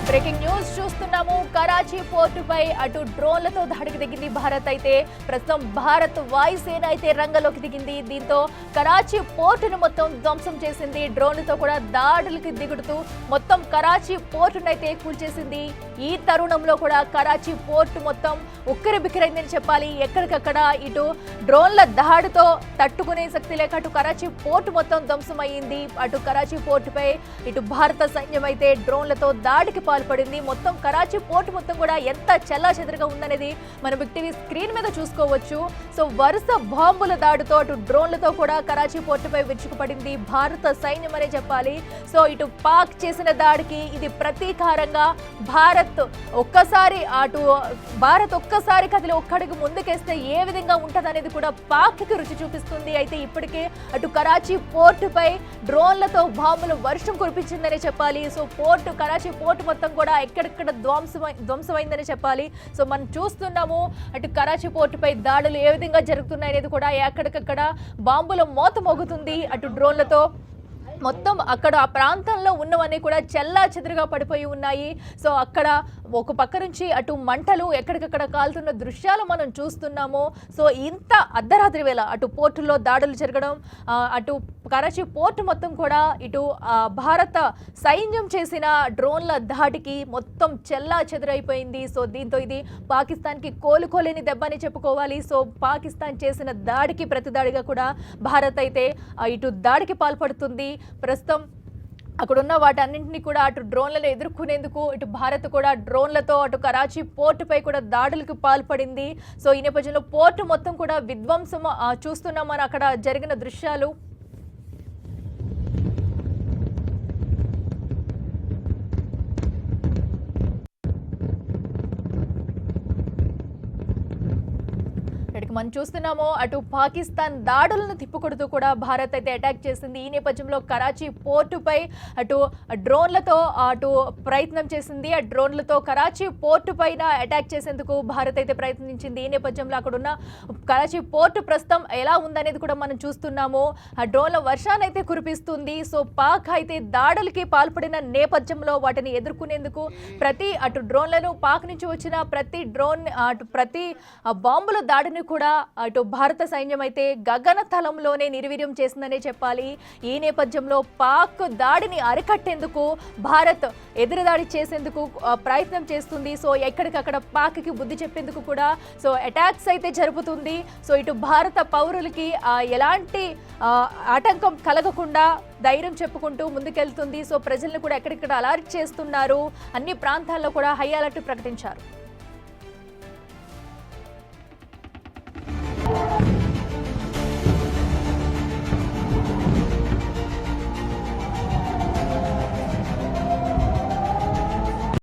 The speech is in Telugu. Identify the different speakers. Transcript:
Speaker 1: బ్రేకింగ్ న్యూస్ చూస్తున్నాము. కరాచీ పోర్టుపై అటు డ్రోన్లతో దాడికి దిగింది భారత్. అయితే ప్రస్తుతం భారత్ వాయుసేన అయితే రంగంలోకి దిగింది. దీంతో కరాచీ పోర్టును మొత్తం ధ్వంసం చేసింది. డ్రోన్లతో కూడా దాడులకి దిగుతూ మొత్తం కరాచీ పోర్టును అయితే కూల్చేసింది. ఈ తరుణంలో కూడా కరాచీ పోర్టు మొత్తం ఉక్కిరిబిక్కిరైందని చెప్పాలి. ఎక్కడికక్కడ ఇటు డ్రోన్ల దాడితో తట్టుకునే శక్తి లేక అటు కరాచీ పోర్టు మొత్తం ధ్వంసమైంది. అటు కరాచీ పోర్టుపై ఇటు భారత సైన్యం అయితే డ్రోన్లతో దాడికి పాల్పడింది. మొత్తం కరాచీ పోర్టు మొత్తం కూడా ఎంత చెల్లాచెదరుగా ఉందనేది మన బిగ్ టీవీ స్క్రీన్ మీద చూసుకోవచ్చు. సో వరుస బాంబుల దాడితో అటు డ్రోన్లతో కూడా కరాచీ పోర్టుపై విరుచుకుపడింది భారత సైన్యం అనే చెప్పాలి. సో ఇటు పాక్ చేసిన దాడికి ఇది ప్రతీకారంగా భారత్ ఒక్కసారి కదిలి ఒక్కడికి ముందుకేస్తే ఏ విధంగా ఉంటదనేది కూడా పాక్ కి రుచి చూపిస్తుంది. అయితే ఇప్పటికే అటు కరాచీ పోర్టుపై డ్రోన్లతో బాంబులు వర్షం కురిపించిందనే చెప్పాలి. సో కరాచీ పోర్టు మొత్తం కూడా ఎక్కడెక్కడ ధ్వంసమైందని చెప్పాలి. సో మనం చూస్తున్నాము అటు కరాచీ పోర్టుపై దాడులు ఏ విధంగా జరుగుతున్నాయి అనేది కూడా ఎక్కడికక్కడ బాంబుల మోత మోగుతుంది. అటు డ్రోన్లతో మొత్తం అక్కడ ఆ ప్రాంతంలో ఉన్నవన్నీ కూడా చెల్లా చెదురుగా పడిపోయి ఉన్నాయి. సో అక్కడ ఒక పక్క నుంచి అటు మంటలు ఎక్కడికక్కడ కాలుతున్న దృశ్యాలు మనం చూస్తున్నాము. సో ఇంత అర్ధరాత్రి వేళ అటు పోర్టులో దాడులు జరగడం, అటు కరాచీ పోర్టు మొత్తం కూడా ఇటు భారత సైన్యం చేసిన డ్రోన్ల దాడికి మొత్తం చెల్లా చెదురైపోయింది. సో దీంతో ఇది పాకిస్తాన్కి కోలుకోలేని దెబ్బని చెప్పుకోవాలి. సో పాకిస్తాన్ చేసిన దాడికి ప్రతిదాడిగా కూడా భారత్ అయితే ఇటు దాడికి పాల్పడుతుంది. ప్రస్తుతం అక్కడున్న వాటన్నింటినీ కూడా అటు డ్రోన్లను ఎదుర్కొనేందుకు ఇటు భారత్ కూడా డ్రోన్లతో అటు కరాచీ పోర్టుపై కూడా దాడులకు పాల్పడింది. సో ఈ నేపథ్యంలో పోర్టు మొత్తం కూడా విధ్వంసం చూస్తున్నాం మనం అక్కడ జరిగిన దృశ్యాలు. మనం చూస్తున్నాము అటు పాకిస్తాన్ దాడులను తిప్పుకొడుతూ కూడా భారత్ అయితే అటాక్ చేసింది. ఈ నేపథ్యంలో కరాచీ పోర్టుపై అటు డ్రోన్లతో అటు ప్రయత్నం చేసింది. ఆ డ్రోన్లతో కరాచీ పోర్టు పైన అటాక్ చేసేందుకు భారత్ అయితే ప్రయత్నించింది. ఈ నేపథ్యంలో అక్కడున్న కరాచీ పోర్టు ప్రస్తుతం ఎలా ఉందనేది కూడా మనం చూస్తున్నాము. ఆ డ్రోన్ల వర్షాన్ని అయితే కురిపిస్తుంది. సో పాక్ అయితే దాడులకి పాల్పడిన నేపథ్యంలో వాటిని ఎదుర్కొనేందుకు అటు డ్రోన్లను పాక్ నుంచి వచ్చిన ప్రతి బాంబుల దాడిని కూడా అటు భారత సైన్యం అయితే గగనతలంలోనే నిర్వీర్యం చేసిందనే చెప్పాలి. ఈ నేపథ్యంలో పాక్ దాడిని అరికట్టేందుకు భారత్ ఎదురుదాడి చేసేందుకు ప్రయత్నం చేస్తుంది. సో ఎక్కడికక్కడ పాక్కి బుద్ధి చెప్పేందుకు కూడా సో అటాక్స్ అయితే జరుపుతుంది. సో ఇటు భారత పౌరులకి ఎలాంటి ఆటంకం కలగకుండా ధైర్యం చెప్పుకుంటూ ముందుకెళ్తుంది. సో ప్రజలను కూడా ఎక్కడిక్కడ అలర్ట్ చేస్తున్నారు. అన్ని ప్రాంతాల్లో కూడా హై అలర్ట్ ప్రకటించారు.